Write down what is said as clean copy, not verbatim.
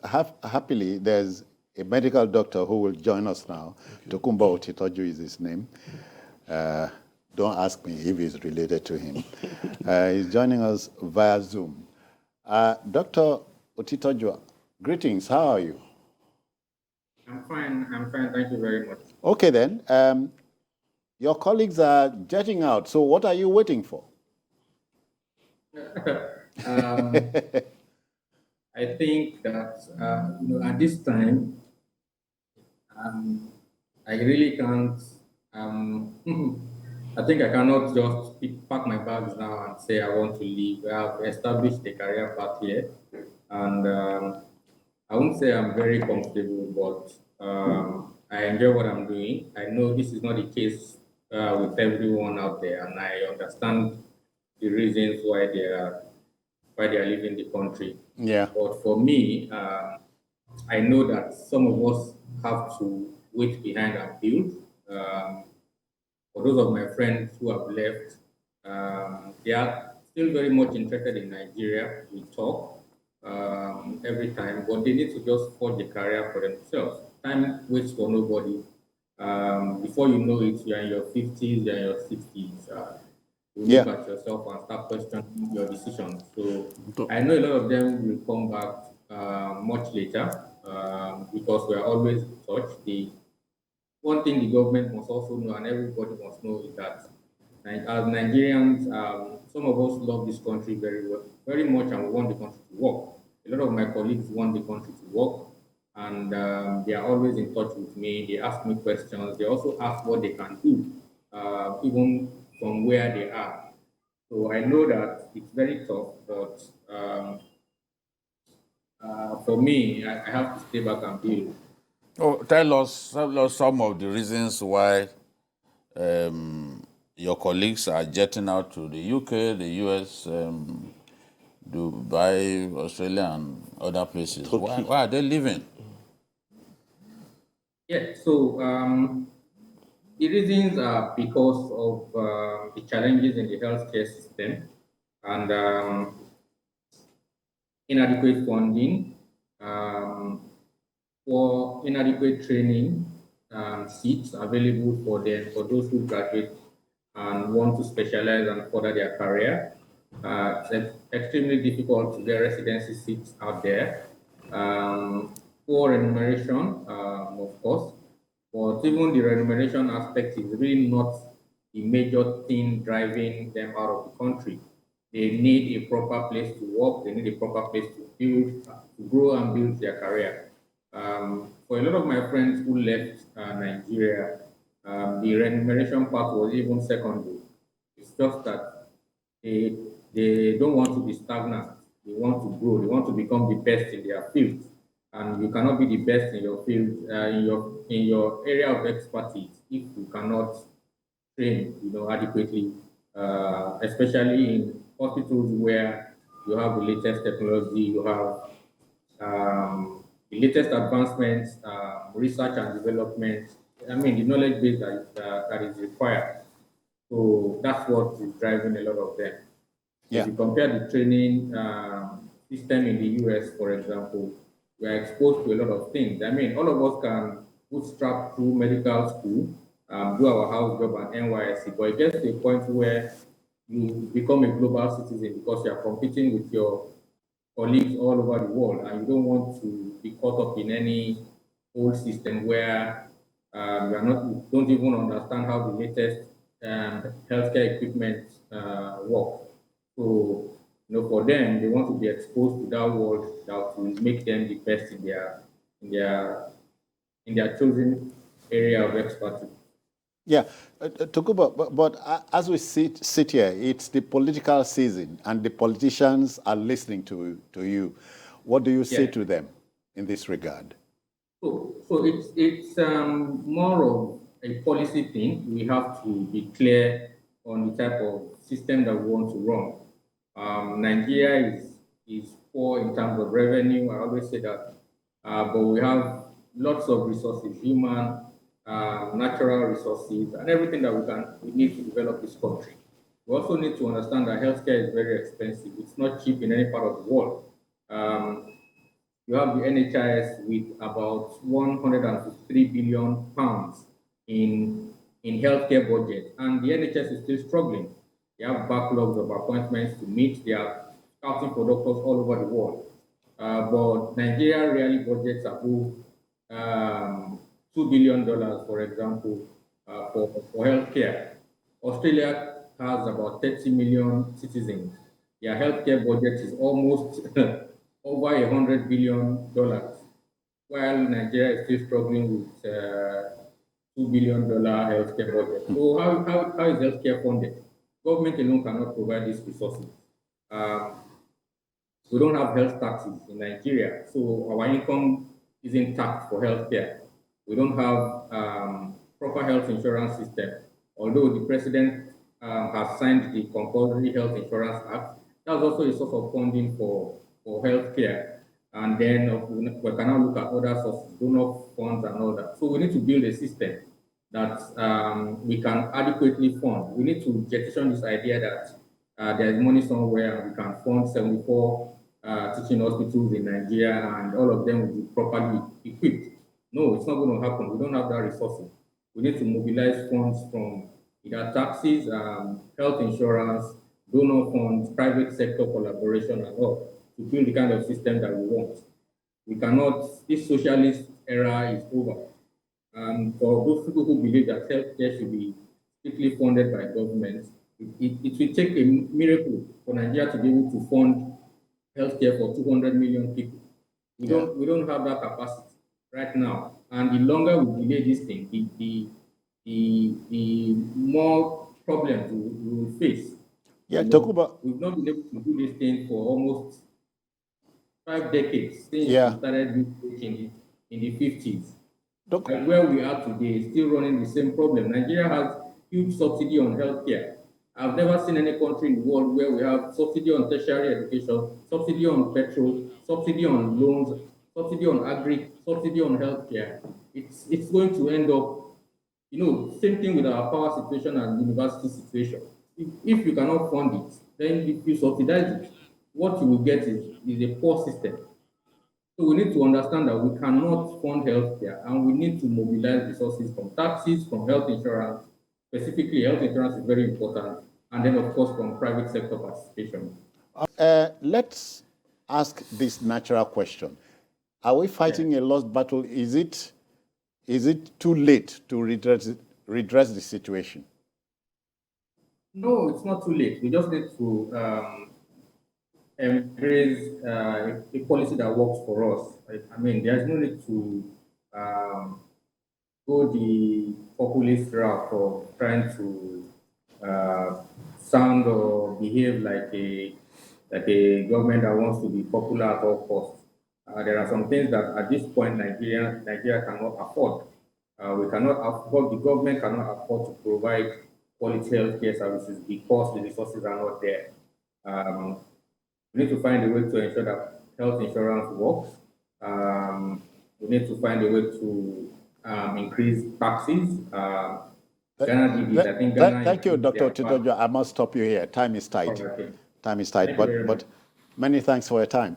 happily, there's a medical doctor who will join us now. Tokumba Otitoju is his name. Don't ask me if he's related to him. He's joining us via Zoom. Dr. Otitoju, greetings. How are you? I'm fine. Thank you very much. Okay, then. Your colleagues are jetting out. So what are you waiting for? I think that at this time, I really can't. I think I cannot just pack my bags now and say I want to leave. I have established a career path here, and I won't say I'm very comfortable, but I enjoy what I'm doing. I know this is not the case with everyone out there, and I understand the reasons why they are leaving the country. Yeah. But for me, I know that some of us have to wait behind and build. For those of my friends who have left, they are still very much interested in Nigeria. We talk every time, but they need to just forge a career for themselves. Time waits for nobody. Before you know it, you're in your 50s, you're in your 60s. You look at yourself and start questioning your decisions. So I know a lot of them will come back much later because we are always in touch. One thing the government must also know, and everybody must know, is that as Nigerians, some of us love this country very much, and we want the country to work. A lot of my colleagues want the country to work, and they are always in touch with me. They ask me questions. They also ask what they can do, even from where they are. So I know that it's very tough, but for me, I have to stay back and build. Oh, tell us some of the reasons why your colleagues are jetting out to the UK, the US, Dubai, Australia, and other places. Why are they leaving? Yeah, so the reasons are because of the challenges in the healthcare system and inadequate funding, for inadequate training seats available for those who graduate and want to specialize and further their career. It's extremely difficult to get residency seats out there. Poor remuneration, of course, but even the remuneration aspect is really not the major thing driving them out of the country. They need a proper place to work. They need a proper place to build, to grow and build their career. For a lot of my friends who left Nigeria, the remuneration part was even secondary. It's just that they don't want to be stagnant. They want to grow. They want to become the best in their field. And you cannot be the best in your field, in your area of expertise, if you cannot train, adequately, especially in hospitals where you have the latest technology, you have the latest advancements, research and development. I mean, the knowledge base that is required. So that's what is driving a lot of them. Yeah. If you compare the training system in the US, for example, we are exposed to a lot of things. I mean, all of us can bootstrap through medical school, do our house job at NYSC, but it gets to a point where you become a global citizen because you are competing with your colleagues all over the world, and you don't want to be caught up in any old system where you don't even understand how the latest healthcare equipment work. So, for them, they want to be exposed to that world that will make them the best in their chosen area of expertise. Yeah, Tokuba, but as we sit here, it's the political season, and the politicians are listening to you. What do you say to them in this regard? So it's more of a policy thing. We have to be clear on the type of system that we want to run. Nigeria is poor in terms of revenue. I always say that, but we have lots of resources, human, natural resources, and everything that we need to develop this country. We also need to understand that healthcare is very expensive. It's not cheap in any part of the world. You have the NHIS with about 153 billion pounds in healthcare budget, and the NHS is still struggling. They have backlogs of appointments to meet. They are scouting for doctors all over the world. But Nigeria really budgets above $2 billion, for example, for healthcare. Australia has about 30 million citizens. Their healthcare budget is almost over $100 billion, while Nigeria is still struggling with $2 billion healthcare budget. So how is healthcare funded? Government alone cannot provide these resources. We don't have health taxes in Nigeria, so our income isn't taxed for healthcare. We don't have proper health insurance system. Although the president has signed the Compulsory Health Insurance Act, that's also a source of funding for healthcare. And then we can now look at other sources, donor funds and all that. So we need to build a system that we can adequately fund. We need to jettison this idea that there is money somewhere and we can fund 74 teaching hospitals in Nigeria and all of them will be properly equipped. No, it's not going to happen. We don't have that resources. We need to mobilize funds from either taxes, health insurance, donor funds, private sector collaboration and all to build the kind of system that we want. We cannot, this socialist era is over. For those people who believe that healthcare should be strictly funded by government, it will take a miracle for Nigeria to be able to fund healthcare for 200 million people. We don't have that capacity right now. And the longer we delay this thing, the more problems we will face. Yeah, Tokuba. We've not been able to do this thing for almost 5 decades since we started in the 50s. And where we are today is still running the same problem. Nigeria has huge subsidy on healthcare. I've never seen any country in the world where we have subsidy on tertiary education, subsidy on petrol, subsidy on loans, subsidy on agri, subsidy on healthcare. It's going to end up, same thing with our power situation and university situation. If you cannot fund it, then if you subsidize it, what you will get is a poor system. So we need to understand that we cannot fund healthcare and we need to mobilize resources from taxes, from health insurance. Specifically, health insurance is very important. And then, of course, from private sector participation. Let's ask this natural question. Are we fighting a lost battle? Is it too late to redress the situation? No, it's not too late. We just need to embrace a policy that works for us. I mean, there's no need to go the populist route of trying to sound or behave like a government that wants to be popular at all costs. There are some things that at this point Nigeria cannot afford. We cannot afford, the government cannot afford to provide quality healthcare services because the resources are not there. We need to find a way to ensure that health insurance works. We need to find a way to increase taxes. Thank you, Dr. Otitoju. I must stop you here. Time is tight. Okay. Time is tight. But many thanks for your time.